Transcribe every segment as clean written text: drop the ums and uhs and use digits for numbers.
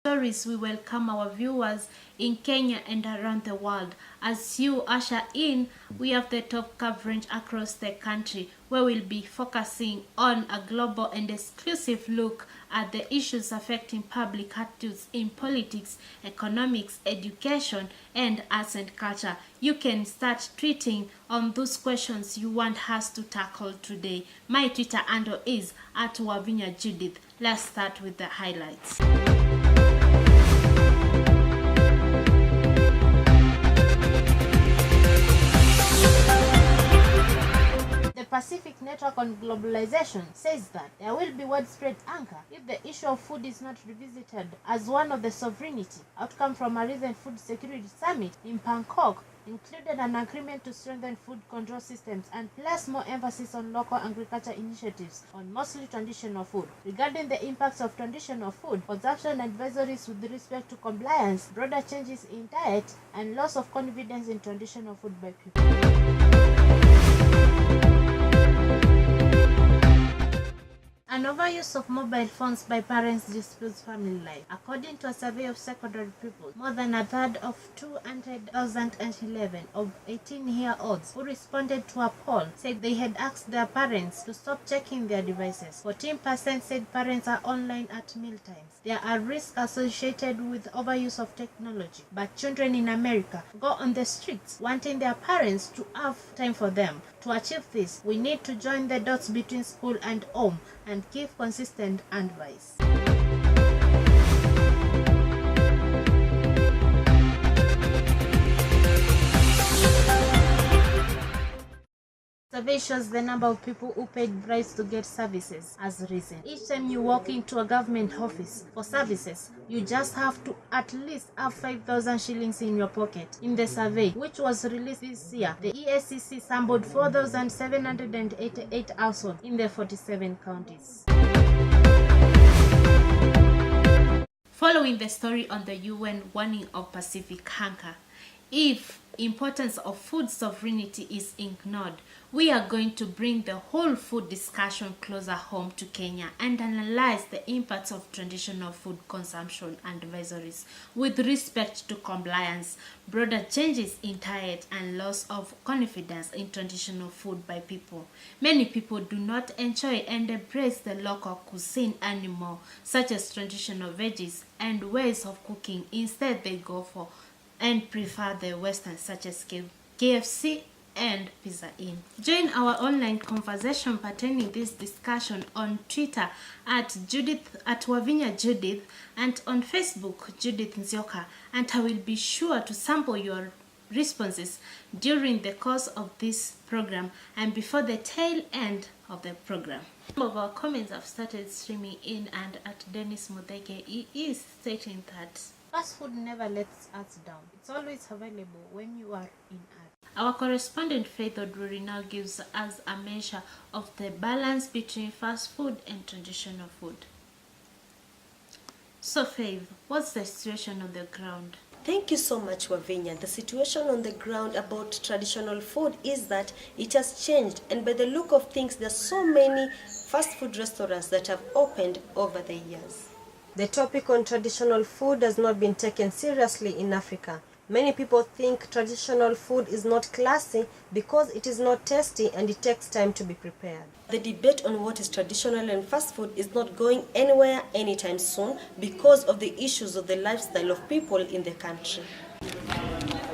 Stories, we welcome our viewers in Kenya and around the world. As you usher in, we have the top coverage across the country, where we'll be focusing on a global and exclusive look at the issues affecting public attitudes in politics, economics, education, and arts and culture. You can start tweeting on those questions you want us to tackle today. My Twitter handle is @WavinyaJudith. Let's start with the highlights. The Pacific Network on Globalization says that there will be widespread anger if the issue of food is not revisited as one of the sovereignty. Outcome from a recent food security summit in Bangkok included an agreement to strengthen food control systems and place more emphasis on local agriculture initiatives on mostly traditional food. Regarding the impacts of traditional food, consumption advisories with respect to compliance, broader changes in diet, and loss of confidence in traditional food by people. An overuse of mobile phones by parents disputes family life. According to a survey of secondary pupils, more than a third of 211 of 18-year-olds who responded to a poll said they had asked their parents to stop checking their devices. 14% said parents are online at mealtimes. There are risks associated with overuse of technology, but children in America go on the streets wanting their parents to have time for them. To achieve this, we need to join the dots between school and home and give consistent advice. Survey shows the number of people who paid bribes to get services has risen. Each time you walk into a government office for services, you just have to at least have 5,000 shillings in your pocket. In the survey, which was released this year, the EACC sampled 4,788 households in the 47 counties. Following the story on the UN warning of Pacific hunger, if importance of food sovereignty is ignored, we are going to bring the whole food discussion closer home to Kenya and analyze the impacts of traditional food consumption advisories with respect to compliance, broader changes in diet, and loss of confidence in traditional food by people. Many people do not enjoy and embrace the local cuisine anymore, such as traditional veggies and ways of cooking. Instead, they go for and prefer the Western, such as KFC and Pizza Inn. Join our online conversation pertaining this discussion on Twitter @WavinyaJudith and on Facebook Judith NZIOKA, and I will be sure to sample your responses during the course of this program and before the tail end of the program. Some of our comments have started streaming in, and at Dennis Mudeke, he is stating that fast food never lets us down. It's always available when you are in art. Our correspondent Faith Odruri now gives us a measure of the balance between fast food and traditional food. So Faith, what's the situation on the ground? Thank you so much, Wavinya. The situation on the ground about traditional food is that it has changed, and by the look of things, there's so many fast food restaurants that have opened over the years. The topic on traditional food has not been taken seriously in Africa. Many people think traditional food is not classy because it is not tasty and it takes time to be prepared. The debate on what is traditional and fast food is not going anywhere anytime soon because of the issues of the lifestyle of people in the country.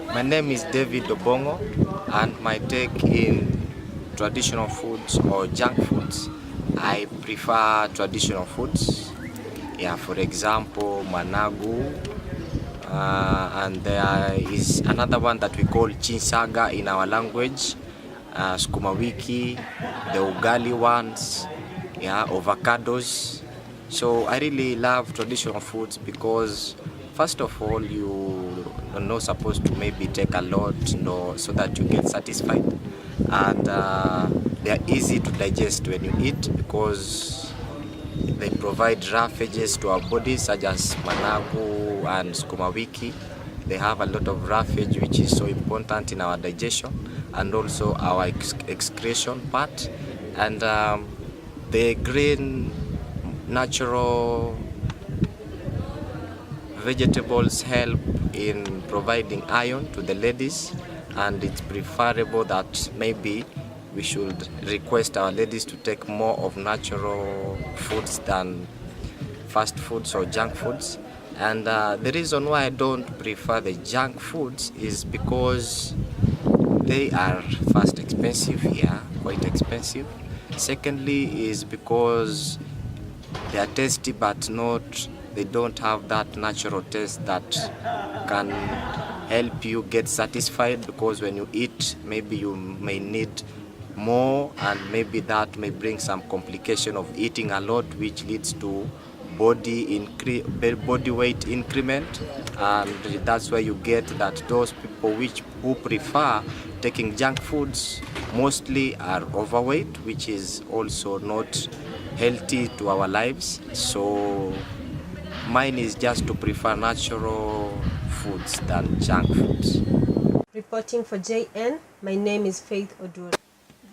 My name is David Obongo, and my take in traditional foods or junk foods, I prefer traditional foods. Yeah, for example, managu, and there is another one that we call chinsaga in our language, sukuma wiki, the ugali ones, yeah, avocados. So I really love traditional foods because first of all, you are not supposed to maybe take a lot, so that you get satisfied, and they are easy to digest when you eat because they provide roughages to our bodies, such as managu and sukuma wiki. They have a lot of roughage, which is so important in our digestion and also our excretion part. And the green natural vegetables help in providing iron to the ladies, and it's preferable that maybe we should request our ladies to take more of natural foods than fast foods or junk foods. And the reason why I don't prefer the junk foods is because they are first expensive here, quite expensive. Secondly is because they are tasty but they don't have that natural taste that can help you get satisfied, because when you eat maybe you may need more, and maybe that may bring some complication of eating a lot, which leads to body weight increment, and that's why you get that those people who prefer taking junk foods mostly are overweight, which is also not healthy to our lives. So mine is just to prefer natural foods than junk foods. Reporting for JN, my name is Faith Oduro.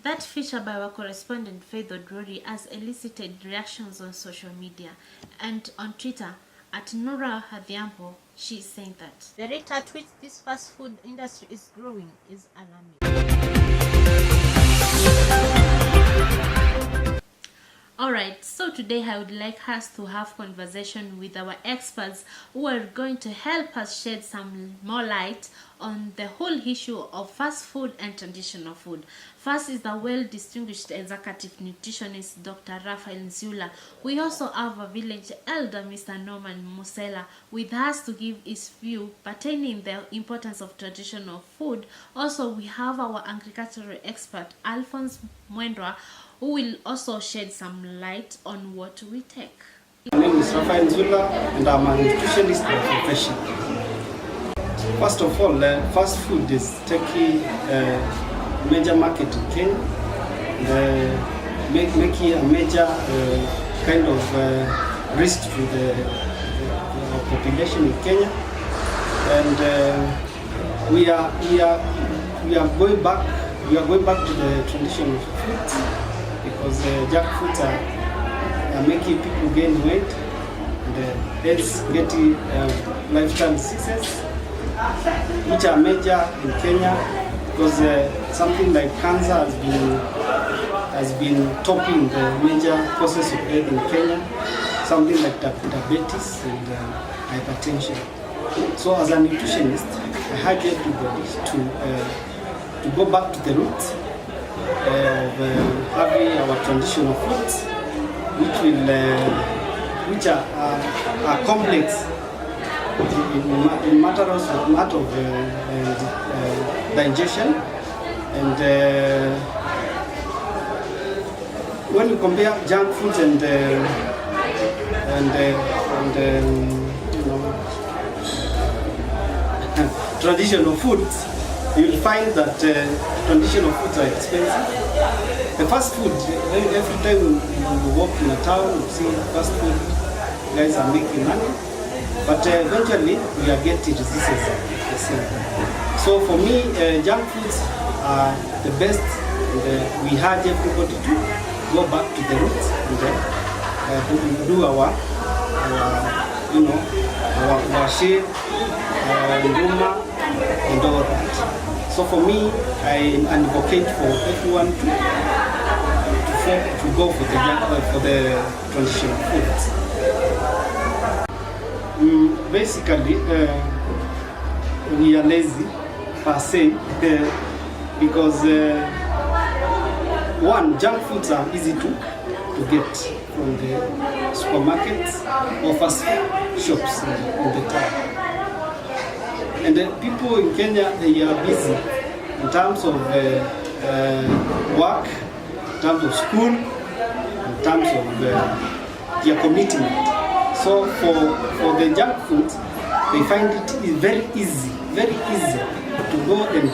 That feature by our correspondent Faith Odrori has elicited reactions on social media and on Twitter at Nora Hadhiambo. She is saying that the rate at which this fast food industry is growing is alarming. Alright, so today I would like us to have conversation with our experts who are going to help us shed some more light on the whole issue of fast food and traditional food. First is the well-distinguished executive nutritionist Dr. Raphael Nzula. We also have a village elder, Mr. Norman Musela, with us to give his view pertaining the importance of traditional food. Also, we have our agricultural expert, Alphonse Mwendwa, who will also shed some light on what we take. My name is Raphael Nzula and I'm a nutritionist by profession. First of all, fast food is taking a major market in Kenya, and making a major kind of risk to the population in Kenya. And we are going back to the traditional foods, because junk foods are making people gain weight and hence getting lifestyle diseases, which are major in Kenya, because something like cancer has been topping the major causes of death in Kenya, something like diabetes and hypertension. So as a nutritionist, I urge everybody to go back to the roots of having our traditional foods, which are complex in matter of digestion, and when you compare junk foods and traditional foods, you will find that traditional foods are expensive. The fast food, every time you walk in a town, you see fast food guys are making money, but eventually we are getting diseases the same. So for me, junk foods are the best, and we urge everybody to go back to the roots and do our shape, nduma, and all that. So for me, I advocate for everyone to go for the traditional foods. Basically, we are lazy per se, because one, junk foods are easy to get from the supermarkets or fast food shops in the town. And people in Kenya, they are busy in terms of work, in terms of school, in terms of their commitment. So for the junk foods, they find it is very easy to go and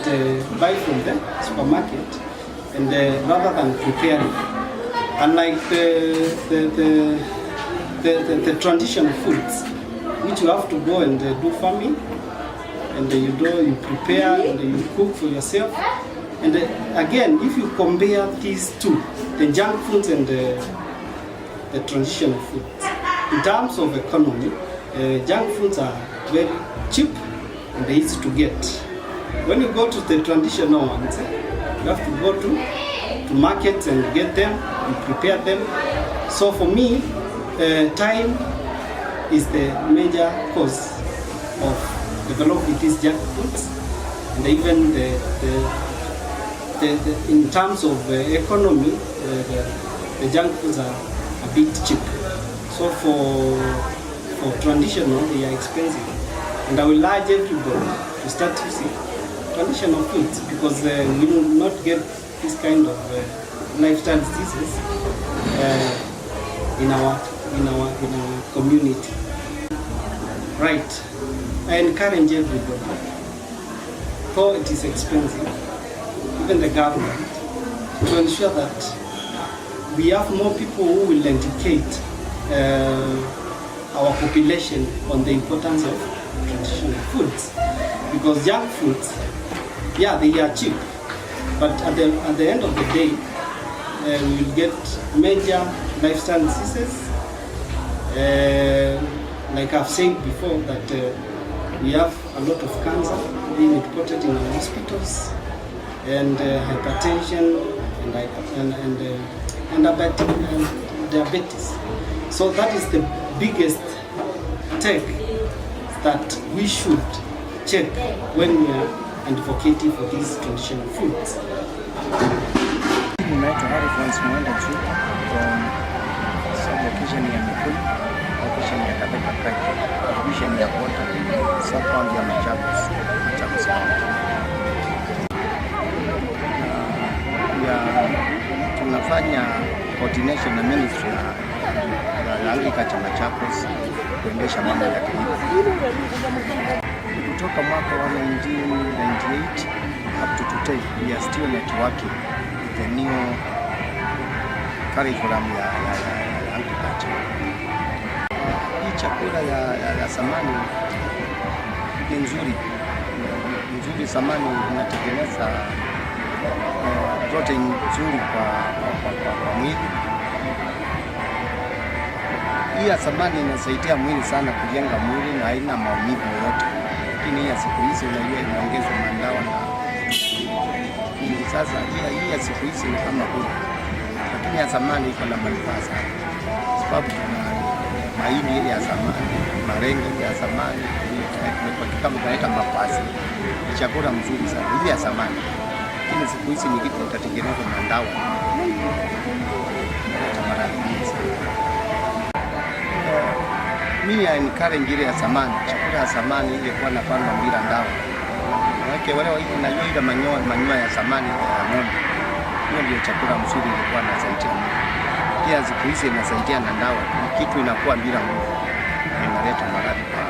buy from the supermarket, and rather than preparing. Unlike the traditional foods, which you have to go and do farming, and you prepare and you cook for yourself. And again, if you compare these two, the junk foods and the traditional foods, in terms of economy Junk foods are very cheap and easy to get. When you go to the traditional ones, you have to go to markets and get them and prepare them. So for me, time is the major cause of developing these junk foods, and even in terms of economy, the junk foods are a bit cheap. So for traditional, they are expensive, and I will urge everybody to start using traditional foods, because we will not get this kind of lifestyle diseases in our community. Right. I encourage everybody, though it is expensive, even the government, to ensure that we have more people who will educate our population on the importance of traditional foods. Because junk foods, yeah, they are cheap, but at the end of the day, we will get major lifestyle diseases. Like I've said before, that we have a lot of cancer being reported in our hospitals, and hypertension and diabetes. So that is the biggest take that we should check when we are advocating for these traditional foods. Location ya Mikulu, location ya Kabeka Kaki, location ya Kota, sub-county ya Machakos County. Tunafanya coordination na ministry ya agriculture Machakos kuendesha mambo ya kilimo. Kutoka mwaka wa 1998 up to today, we are still networking with the new curriculum ya agriculture. Hii chakula ya samani ni nzuri. Samani inatengeneza protein nzuri kwa mwili. Hii ya samani inasaidia mwili sana kujenga mwili na haina maumivu yoyote. Lakini hii ya siku hizi unajua inaongezwa madawa na sasa hii ya siku hizi ni kama bure. Lakini ya zamani iko na manufaa sana, sababu kuna mahindi ile ya zamani, marenge ya zamani, kama tunaita mapasi, ni chakula mzuri sana ile ya zamani. Lakini siku hizi ni kitu utatengeneza na dawa. Mimi ni kale ngire ya zamani, chakula ya zamani ile kwa napanda bila dawa. Wale unajua ile manyoya ya zamani ya ng'ombe. Hiyo ndio chakula mzuri ilikuwa inasaidia. Pia siku hizi inasaidia na dawa. Kitu inakuwa bila nguvu. Inaleta maradhi kwa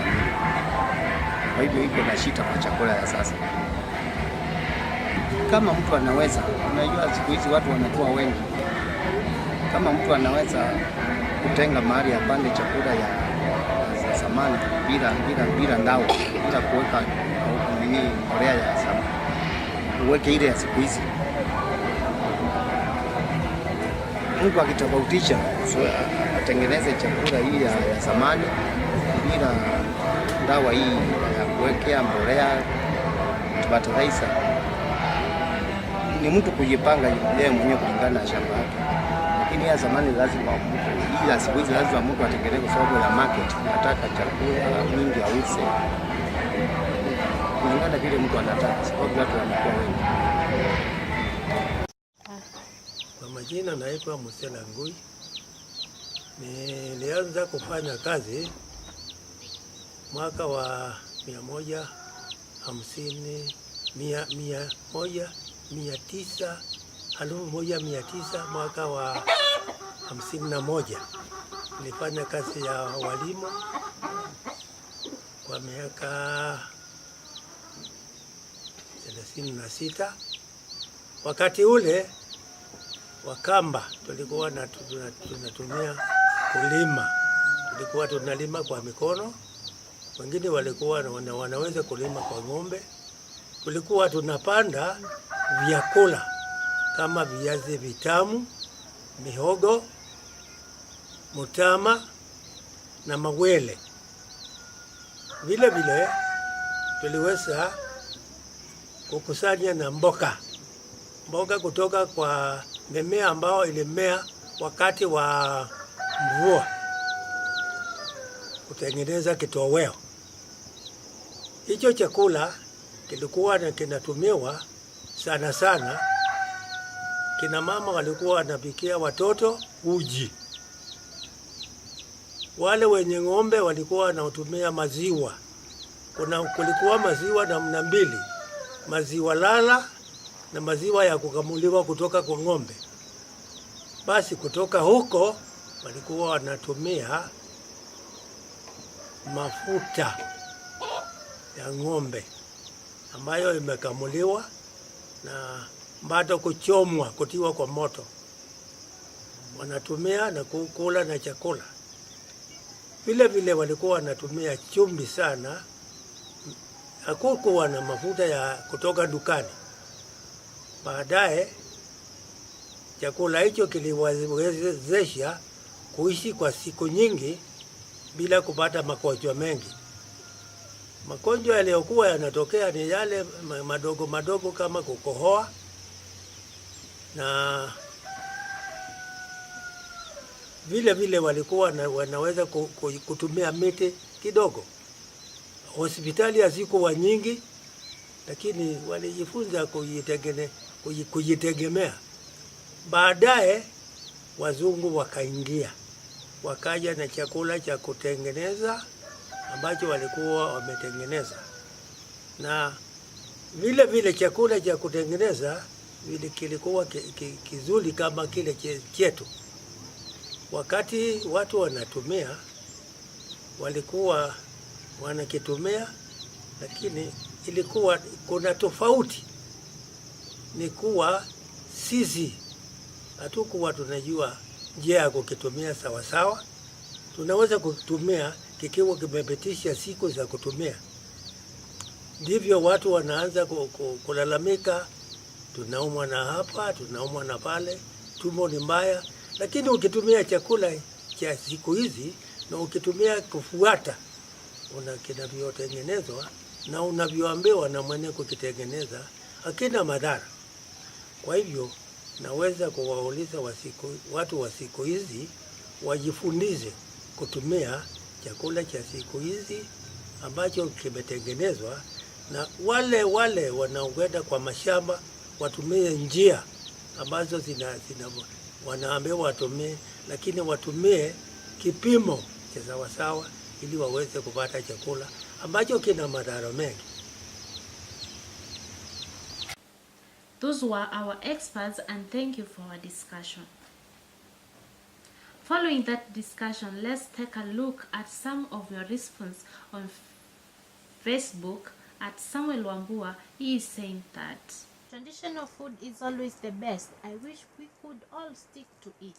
mwili. Kwa hivyo iko na shida kwa chakula ya sasa. Kama mtu anaweza, unajua siku hizi watu wanakuwa wengi. Kama mtu anaweza kutenga mahali apande chakula ya zamani bila dawa, bila kuweka mbolea ya zamani. Uweke ile ya siku hizi. Mungu akitofautisha, atengeneze chakula hii ya zamani bila dawa hii ya kuwekea mbolea fertilizer. Ni mtu kujipanga yeye mwenyewe kulingana na shamba yake. Lakini ya zamani lazima hii ya siku hizi lazima mtu atengeneze kwa sababu ya market. Nataka chakula mingi auze kulingana vile mtu anataka, sababu watu wanakuwa wengi. Kwa majina naitwa Musela Ngui. Nilianza kufanya kazi mwaka wa 1900 mwaka wa 51. Nilifanya kazi ya walimu kwa miaka 36. Wakati ule Wakamba tulikuwa tunatumia kulima. Tulikuwa tunalima kwa mikono. Wengine walikuwa wanaweza kulima kwa ng'ombe. Tulikuwa tunapanda vyakula kama viazi vitamu, mihogo, mutama na mawele. Vile vile tuliweza kukusanya na mboga kutoka kwa mimea ambao ilimea wakati wa mvua, kutengeneza kitoweo. Hicho chakula kilikuwa na kinatumiwa sana sana. Kina mama walikuwa wanapikia watoto uji. Wale wenye ng'ombe walikuwa wanatumia maziwa. Kulikuwa maziwa namna mbili, maziwa lala na maziwa ya kukamuliwa kutoka kwa ng'ombe. Basi kutoka huko walikuwa wanatumia mafuta ya ng'ombe ambayo imekamuliwa na bado kuchomwa, kutiwa kwa moto. Wanatumia na kukula na chakula. Vile vile walikuwa wanatumia chumvi sana. Hakukuwa na mafuta ya kutoka dukani. Baadaye chakula hicho kiliwezesha kuishi kwa siku nyingi bila kupata magonjwa mengi. Magonjwa yaliyokuwa yanatokea ni yale madogo madogo kama kukohoa, na vile vile walikuwa wanaweza kutumia miti kidogo. Hospitali hazikuwa nyingi, lakini walijifunza kujitegemea. Baadaye wazungu wakaingia, wakaja na chakula cha kutengeneza ambacho walikuwa wametengeneza. Na vile vile chakula cha kutengeneza vile kilikuwa kizuri kama kile chetu. Wakati watu wanatumia, walikuwa wanakitumia, lakini ilikuwa kuna tofauti. Ni kuwa sisi hatukuwa tunajua njia ya kukitumia sawa sawa. Tunaweza kutumia kikiwa kimepitisha siku za kutumia. Ndivyo watu wanaanza kulalamika, tunaumwa na hapa, tunaumwa na pale, tumbo ni mbaya. Lakini ukitumia chakula cha siku hizi na ukitumia kufuata kinavyotengenezwa na unavyoambiwa na mwenye kukitengeneza, hakina madhara. Kwa hivyo naweza kuwauliza watu wa siku hizi wajifundize kutumia chakula cha siku hizi ambacho kimetengenezwa, na wale wanaokwenda kwa mashamba watumie njia ambazo wanaambiwa watumie, lakini watumie kipimo cha sawasawa ili waweze kupata chakula ambacho kina madhara mengi. Those were our experts, and thank you for our discussion. Following that discussion, let's take a look at some of your response on Facebook. At Samuel Wambua, he is saying that traditional food is always the best. I wish we could all stick to it.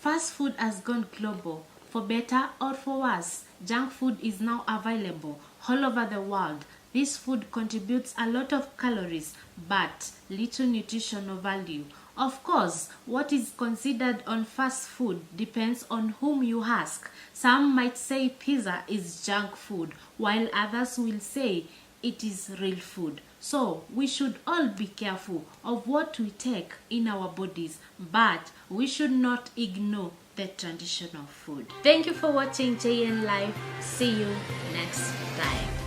Fast food has gone global. For better or for worse, junk food is now available all over the world. This food contributes a lot of calories, but little nutritional value. Of course, what is considered on fast food depends on whom you ask. Some might say pizza is junk food, while others will say it is real food. So, we should all be careful of what we take in our bodies, but we should not ignore the traditional food. Thank you for watching JN Live. See you next time.